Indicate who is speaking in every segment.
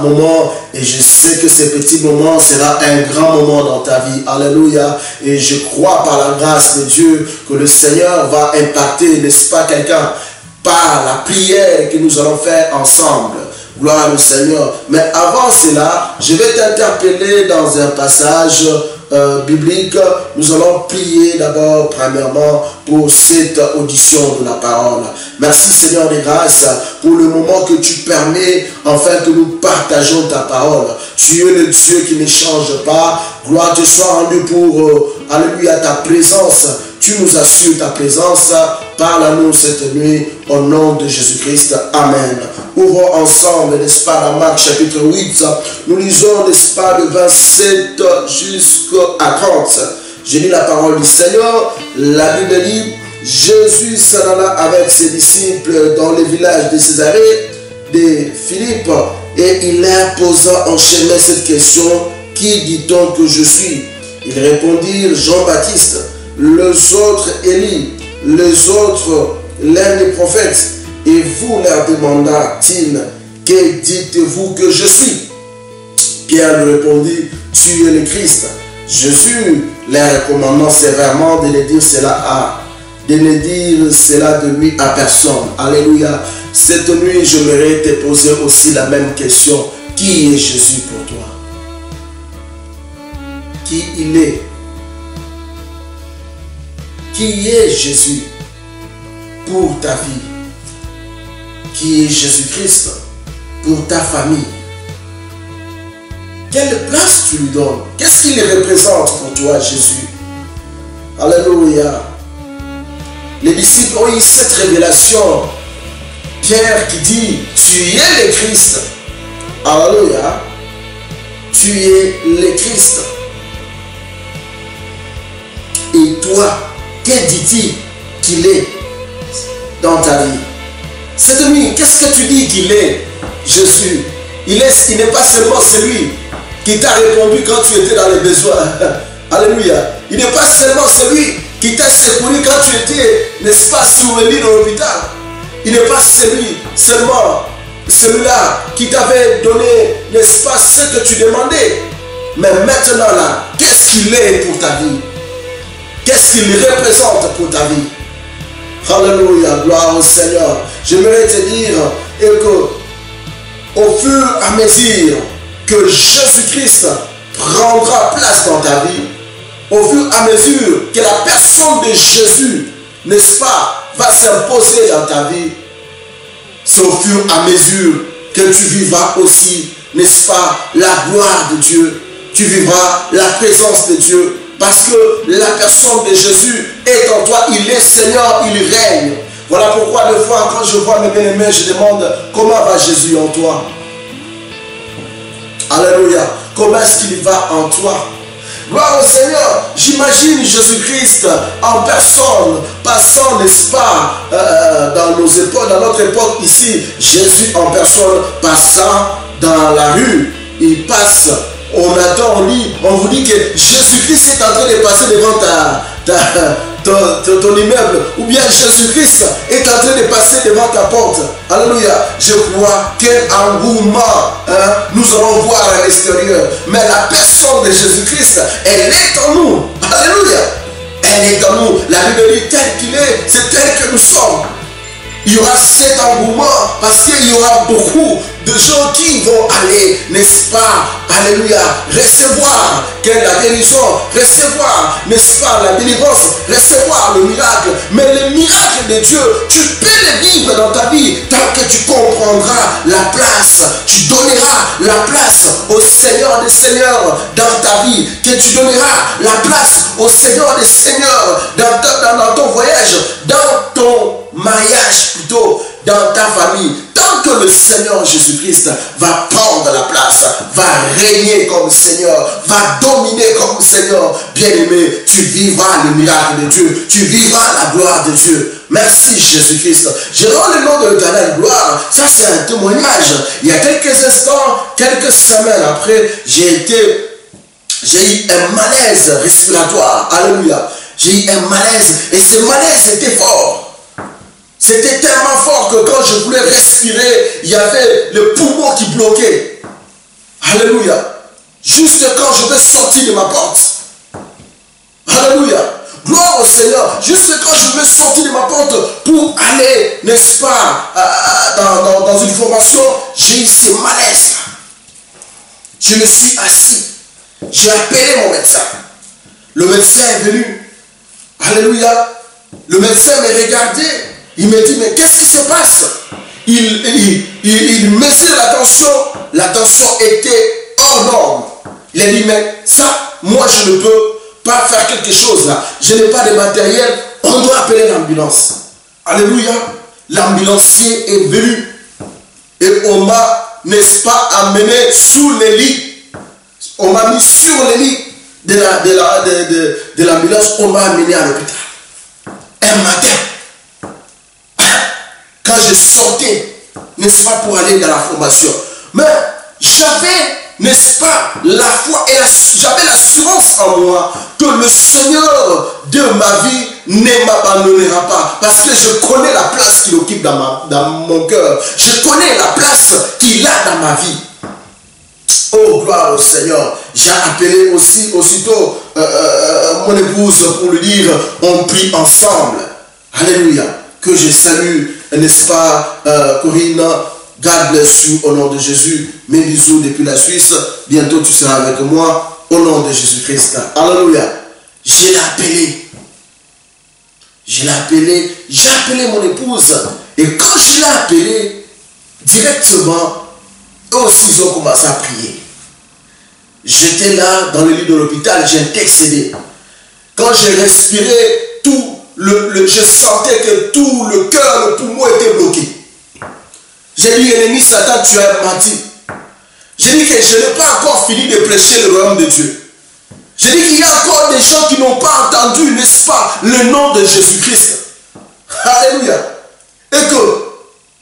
Speaker 1: moment, et je sais que ce petit moment sera un grand moment dans ta vie. Alléluia. Et je crois par la grâce de Dieu que le Seigneur va impacter, n'est-ce pas, quelqu'un, par la prière que nous allons faire ensemble. Gloire au Seigneur. Mais avant cela, je vais t'interpeller dans un passage biblique. Nous allons prier d'abord, premièrement, pour cette audition de la parole. Merci Seigneur des grâces pour le moment que tu permets, enfin, que nous partageons ta parole. Tu es le Dieu qui ne change pas. Gloire te soit rendue pour, alléluia, ta présence. Tu nous assures ta présence. Parle à nous cette nuit au nom de Jésus-Christ. Amen. Ouvrons ensemble, n'est-ce pas, dans Marc chapitre 8. Nous lisons, n'est-ce pas, de 27 jusqu'à 30. Je lis la parole du Seigneur. La Bible dit, Jésus s'en alla avec ses disciples dans le village de Césarée de Philippe, et il leur posa en chemin cette question: qui dit-on que je suis? Ils répondirent: Jean-Baptiste, les autres Élie, les autres l'un des prophètes. Et vous, leur demanda-t-il, que dites-vous que je suis? Pierre lui répondit: tu es le Christ. Jésus leur recommandant sévèrement de ne dire cela de lui à personne. Alléluia. Cette nuit, j'aimerais te poser aussi la même question: qui est Jésus pour toi? Qui il est? Qui est Jésus pour ta vie? Qui est Jésus-Christ pour ta famille? Quelle place tu lui donnes? Qu'est-ce qu'il représente pour toi, Jésus? Alléluia. Les disciples ont eu cette révélation. Pierre qui dit: tu es le Christ. Alléluia. Tu es le Christ. Et toi, que dit-il qu'il est dans ta vie? Cette nuit, qu'est-ce que tu dis qu'il est, Jésus? Il n'est pas seulement celui qui t'a répondu quand tu étais dans les besoins. Alléluia. Il n'est pas seulement celui qui t'a secouru quand tu étais, n'est-ce pas, sur le lit de l'hôpital. Il n'est pas seulement celui-là qui t'avait donné, n'est-ce pas, ce que tu demandais. Mais maintenant là, qu'est-ce qu'il est pour ta vie? Qu'est-ce qu'il représente pour ta vie? Alléluia, gloire au Seigneur. J'aimerais te dire que au fur et à mesure que Jésus-Christ prendra place dans ta vie, au fur et à mesure que la personne de Jésus, n'est-ce pas, va s'imposer dans ta vie, c'est au fur et à mesure que tu vivras aussi, n'est-ce pas, la gloire de Dieu. Tu vivras la présence de Dieu. Parce que la personne de Jésus est en toi. Il est Seigneur, il règne. Voilà pourquoi des fois, quand je vois mes bien-aimés, je demande: comment va Jésus en toi? Alléluia. Comment est-ce qu'il va en toi? Gloire au Seigneur. J'imagine Jésus-Christ en personne, passant, n'est-ce pas, dans notre époque ici, Jésus en personne, passant dans la rue. Il passe. On attend, on lit, on vous dit que Jésus-Christ est en train de passer devant ton immeuble, ou bien Jésus-Christ est en train de passer devant ta porte. Alléluia. Je crois quel engouement nous allons voir à l'extérieur. Mais la personne de Jésus-Christ, elle est en nous. Alléluia. Elle est en nous. La Bible dit: tel qu'il est, c'est tel que nous sommes. Il y aura cet engouement parce qu'il y aura beaucoup de gens qui vont aller, n'est-ce pas, alléluia, recevoir la guérison, recevoir, n'est-ce pas, la délivrance, recevoir le miracle. Mais le miracle de Dieu, tu peux le vivre dans ta vie tant que tu comprendras la place, tu donneras la place au Seigneur des Seigneurs dans ta vie, que tu donneras la place au Seigneur des Seigneurs dans ton voyage, dans ton mariage plutôt, dans ta famille. Tant que le Seigneur Jésus-Christ va prendre la place, va régner comme Seigneur, va dominer comme Seigneur, bien-aimé, tu vivras le miracle de Dieu, tu vivras la gloire de Dieu. Merci Jésus-Christ. Je rends le nom de l'Éternel gloire. Ça, c'est un témoignage. Il y a quelques instants, quelques semaines après, j'ai eu un malaise respiratoire. Alléluia. J'ai eu un malaise et ce malaise était fort. C'était tellement fort que quand je voulais respirer, il y avait le poumon qui bloquait. Alléluia. Juste quand je vais sortir de ma porte. Alléluia. Gloire au Seigneur. Juste quand je vais sortir de ma porte pour aller, n'est-ce pas, dans une formation, j'ai eu ce malaise. Je me suis assis. J'ai appelé mon médecin. Le médecin est venu. Alléluia. Le médecin m'a regardé. Il me dit, mais qu'est-ce qui se passe? Il mesure la tension. La tension était hors norme. Il a dit, mais ça, moi je ne peux pas faire quelque chose là. Je n'ai pas de matériel. On doit appeler l'ambulance. Alléluia. L'ambulancier est venu. Et on m'a, n'est-ce pas, amené sous les lits. On m'a mis sur les lits de l'ambulance. On m'a amené à l'hôpital. Un matin, quand je sortais, n'est-ce pas, pour aller dans la formation, mais j'avais, n'est-ce pas, la foi et j'avais l'assurance en moi que le Seigneur de ma vie ne m'abandonnera pas. Parce que je connais la place qu'il occupe dans mon cœur. Je connais la place qu'il a dans ma vie. Oh, gloire au Seigneur. J'ai appelé aussitôt mon épouse pour lui dire, on prie ensemble. Alléluia. Que je salue, n'est-ce pas, Corinne. God bless you au nom de Jésus. Mes bisous depuis la Suisse. Bientôt tu seras avec moi au nom de Jésus-Christ. Alléluia. Je l'ai appelé. J'ai appelé mon épouse. Et quand je l'ai appelé, directement, eux aussi ils ont commencé à prier. J'étais là dans le lit de l'hôpital, j'ai intercédé. Quand j'ai respiré, je sentais que tout le cœur, le poumon était bloqué. J'ai dit, ennemi Satan, tu as menti. J'ai dit que je n'ai pas encore fini de prêcher le royaume de Dieu. J'ai dit qu'il y a encore des gens qui n'ont pas entendu, n'est-ce pas, le nom de Jésus-Christ. Alléluia. Et que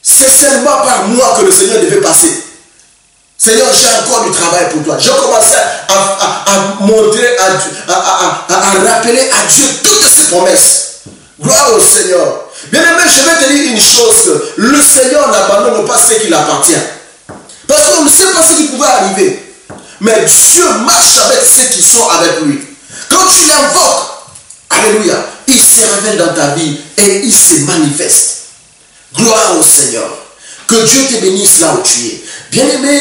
Speaker 1: c'est seulement par moi que le Seigneur devait passer. Seigneur, j'ai encore du travail pour toi. Je commençais à montrer à Dieu, à rappeler à Dieu toutes ses promesses. Gloire au Seigneur. Bien aimé, je vais te dire une chose, que le Seigneur n'abandonne pas ce qui l'appartient. Parce qu'on ne sait pas ce qui pouvait arriver. Mais Dieu marche avec ceux qui sont avec lui. Quand tu l'invoques, alléluia, il se révèle dans ta vie et il se manifeste. Gloire au Seigneur. Que Dieu te bénisse là où tu es. Bien aimé,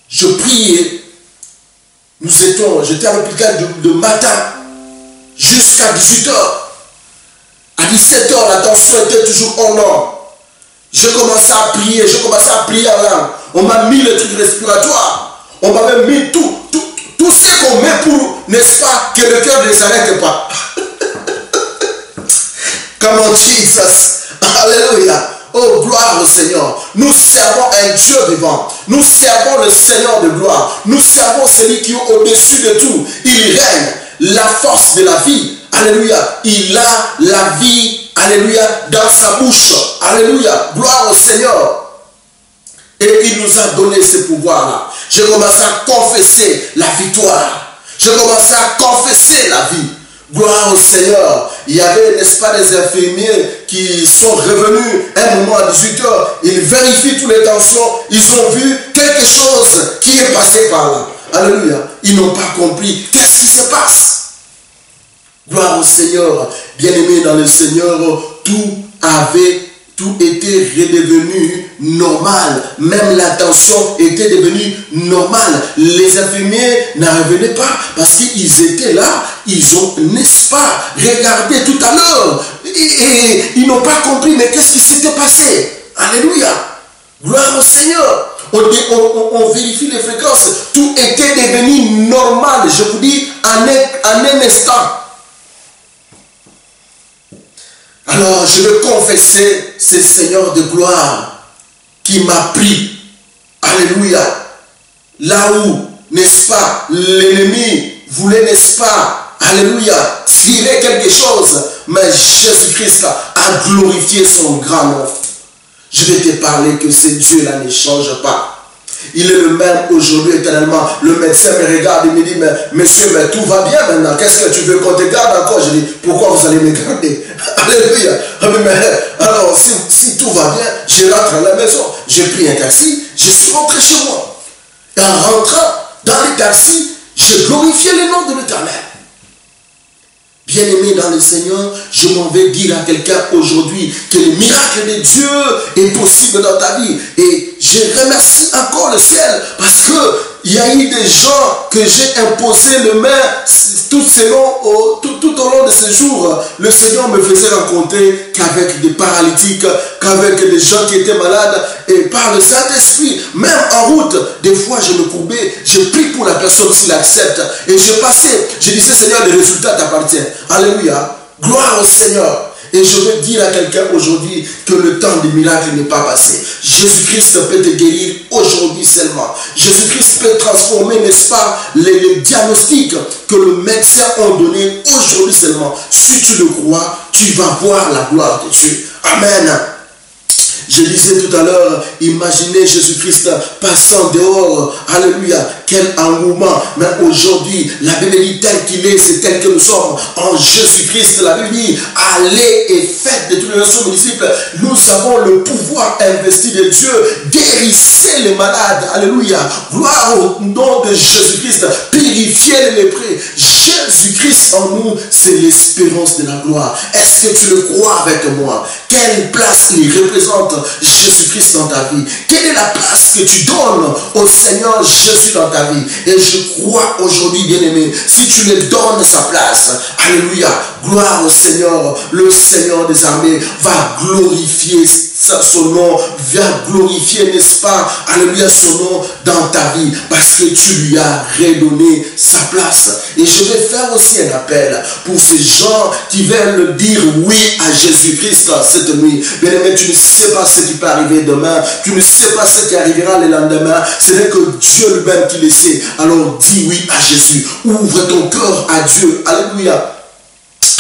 Speaker 1: je priais. J'étais à l'hôpital de matin jusqu'à 18h. À 17h, la tension était toujours en norme. Je commençais à prier en langue. On m'a mis le truc respiratoire. On m'a même mis tout ce qu'on met pour, n'est-ce pas, que le cœur ne s'arrête pas. Comment Jesus. Alléluia. Oh, gloire au Seigneur. Nous servons un Dieu vivant. Nous servons le Seigneur de gloire. Nous servons celui qui est au-dessus de tout. Il règne. La force de la vie. Alléluia. Il a la vie. Alléluia. Dans sa bouche. Alléluia. Gloire au Seigneur. Et il nous a donné ce pouvoir-là. Je commençais à confesser la victoire. Je commençais à confesser la vie. Gloire au Seigneur. Il y avait, n'est-ce pas, des infirmiers qui sont revenus un moment à 18h. Ils vérifient toutes les tensions. Ils ont vu quelque chose qui est passé par là. Alléluia. Ils n'ont pas compris. Qu'est-ce qui se passe? Gloire au Seigneur. Bien-aimé dans le Seigneur, tout était redevenu normal. Même la tension était devenue normale. Les infirmiers n'en revenaient pas parce qu'ils étaient là. Ils ont, n'est-ce pas, regardé tout à l'heure. Et ils n'ont pas compris, mais qu'est-ce qui s'était passé? Alléluia. Gloire au Seigneur. On vérifie les fréquences. Tout était devenu normal. Je vous dis, en un instant. Alors, je veux confesser ce Seigneur de gloire qui m'a pris. Alléluia. Là où, n'est-ce pas, l'ennemi voulait, n'est-ce pas, alléluia, tirer quelque chose. Mais Jésus-Christ a glorifié son grand nom. Je vais te parler que ce Dieu-là ne change pas. Il est le même aujourd'hui éternellement. Le médecin me regarde et me dit, mais monsieur, mais tout va bien maintenant. Qu'est-ce que tu veux qu'on te garde encore? Je dis, pourquoi vous allez me garder? Alléluia. Alors, si tout va bien, je rentre à la maison. J'ai pris un taxi, je suis rentré chez moi. En rentrant dans les taxis, je glorifiais le nom de l'Éternel. Bien-aimé dans le Seigneur, je m'en vais dire à quelqu'un aujourd'hui que le miracle de Dieu est possible dans ta vie. Et je remercie encore le ciel parce que il y a eu des gens que j'ai imposé le main tout au long de ces jours. Le Seigneur me faisait rencontrer qu'avec des paralytiques, qu'avec des gens qui étaient malades. Et par le Saint-Esprit, même en route, des fois je me courbais, je prie pour la personne s'il accepte. Et je passais, je disais Seigneur, le résultat t'appartient. Alléluia. Gloire au Seigneur. Et je veux dire à quelqu'un aujourd'hui que le temps des miracles n'est pas passé. Jésus-Christ peut te guérir aujourd'hui seulement. Jésus-Christ peut transformer, n'est-ce pas, les diagnostics que le médecin a donné aujourd'hui seulement. Si tu le crois, tu vas voir la gloire de Dieu. Amen. Je disais tout à l'heure, imaginez Jésus-Christ passant dehors. Alléluia. Quel engouement. Mais aujourd'hui, la Bible dit tel qu'il est, c'est tel que nous sommes. En Jésus-Christ, la Bible dit, allez et faites de toutes les nations mes disciples. Nous avons le pouvoir investi de Dieu d'hérisser les malades. Alléluia. Gloire au nom de Jésus-Christ. Purifier les lépreux. Jésus-Christ en nous, c'est l'espérance de la gloire. Est-ce que tu le crois avec moi? Quelle place il représente Jésus-Christ dans ta vie? Quelle est la place que tu donnes au Seigneur Jésus dans ta vie? Et je crois aujourd'hui, bien-aimé, si tu lui donnes sa place, alléluia, gloire au Seigneur, le Seigneur des armées va glorifier son nom, va glorifier, n'est-ce pas, alléluia, son nom dans ta vie, parce que tu lui as redonné sa place. Et je vais faire aussi un appel pour ces gens qui veulent dire oui à Jésus-Christ cette nuit. Bien-aimé, tu ne sais pas ce qui peut arriver demain, tu ne sais pas ce qui arrivera le lendemain, ce n'est que Dieu lui-même qui le sait. Alors dis oui à Jésus, ouvre ton cœur à Dieu, alléluia.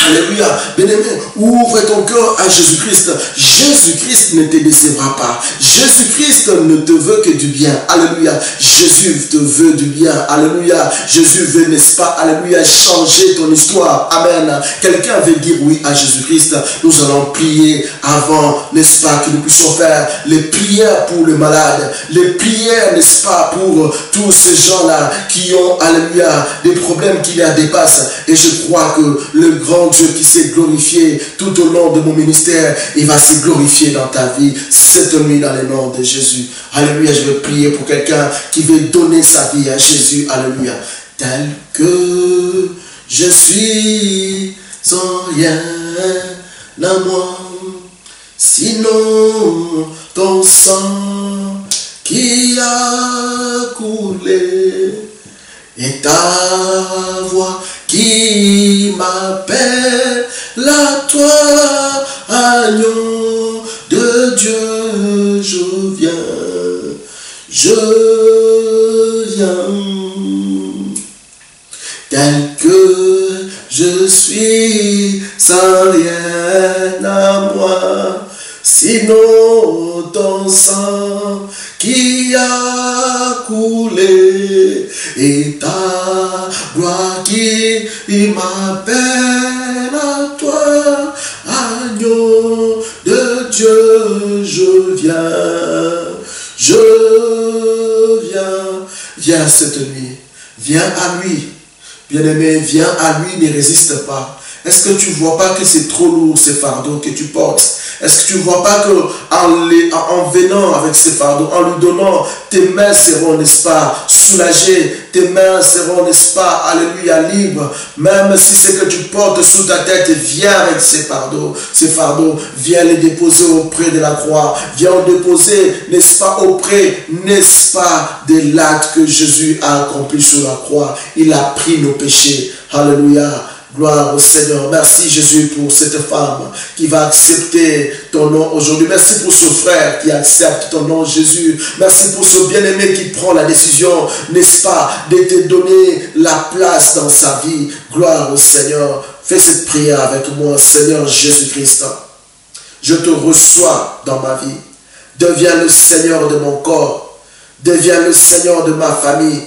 Speaker 1: Alléluia. Bien-aimé, ouvre ton cœur à Jésus-Christ. Jésus-Christ ne te décevra pas. Jésus-Christ ne te veut que du bien. Alléluia. Jésus te veut du bien. Alléluia. Jésus veut, n'est-ce pas, alléluia, changer ton histoire. Amen. Quelqu'un veut dire oui à Jésus-Christ. Nous allons prier avant, n'est-ce pas, que nous puissions faire les prières pour les malades. Les prières, n'est-ce pas, pour tous ces gens-là qui ont, alléluia, des problèmes qui les dépassent. Et je crois que le grand Dieu qui s'est glorifié tout au long de mon ministère, il va se glorifier dans ta vie cette nuit dans le nom de Jésus. Alléluia, je vais prier pour quelqu'un qui veut donner sa vie à Jésus. Alléluia. Tel que je suis sans rien à moi, sinon ton sang qui a coulé et ta voix qui m'appelle à toi, agneau de Dieu, je viens, tel que je suis, sans rien à moi, sinon ton sang qui a coulé et ta gloire qui m'appelle à toi, agneau de Dieu, je viens cette nuit, viens à lui, bien-aimé, viens à lui, ne résiste pas. Est-ce que tu ne vois pas que c'est trop lourd ces fardeaux que tu portes? Est-ce que tu ne vois pas qu'en venant avec ces fardeaux, en lui donnant, tes mains seront, n'est-ce pas, soulagées, tes mains seront, n'est-ce pas, alléluia, libres. Même si ce que tu portes sous ta tête, viens avec ces fardeaux, viens les déposer auprès de la croix, viens en déposer, n'est-ce pas, auprès, n'est-ce pas, de l'acte que Jésus a accompli sur la croix. Il a pris nos péchés. Alléluia. Gloire au Seigneur. Merci Jésus pour cette femme qui va accepter ton nom aujourd'hui. Merci pour ce frère qui accepte ton nom Jésus. Merci pour ce bien-aimé qui prend la décision, n'est-ce pas, de te donner la place dans sa vie. Gloire au Seigneur. Fais cette prière avec moi. Seigneur Jésus-Christ, je te reçois dans ma vie. Deviens le Seigneur de mon corps. Deviens le Seigneur de ma famille.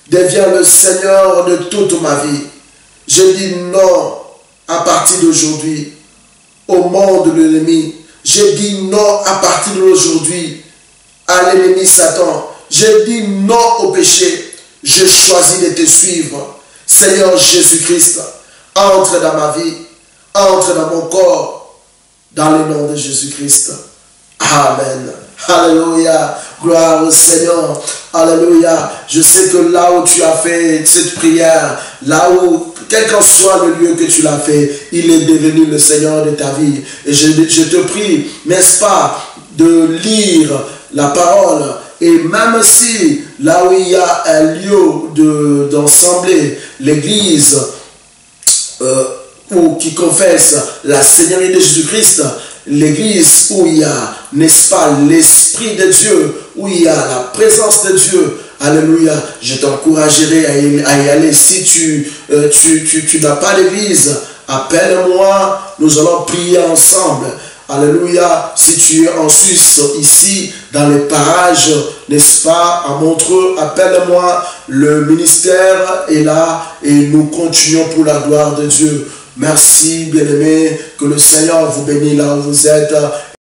Speaker 1: Deviens le Seigneur de toute ma vie. Je dis non à partir d'aujourd'hui au monde de l'ennemi. Je dis non à partir d'aujourd'hui à l'ennemi Satan. J'ai dit non au péché. Je choisis de te suivre. Seigneur Jésus-Christ, entre dans ma vie, entre dans mon corps, dans le nom de Jésus-Christ. Amen. Alléluia. Gloire au Seigneur. Alléluia. Je sais que là où tu as fait cette prière, là où, quel qu'en soit le lieu que tu l'as fait, il est devenu le Seigneur de ta vie. Et je te prie, n'est-ce pas, de lire la parole. Et même si là où il y a un lieu d'assemblée, l'église, ou qui confesse la Seigneurie de Jésus-Christ, l'église où il y a, n'est-ce pas, l'Esprit de Dieu, où il y a la présence de Dieu, alléluia, je t'encouragerai à y aller. Si tu n'as pas d'église, appelle-moi, nous allons prier ensemble. Alléluia, si tu es en Suisse, ici, dans les parages, n'est-ce pas, à Montreux, appelle-moi, le ministère est là et nous continuons pour la gloire de Dieu. Merci, bien-aimés, que le Seigneur vous bénisse là où vous êtes.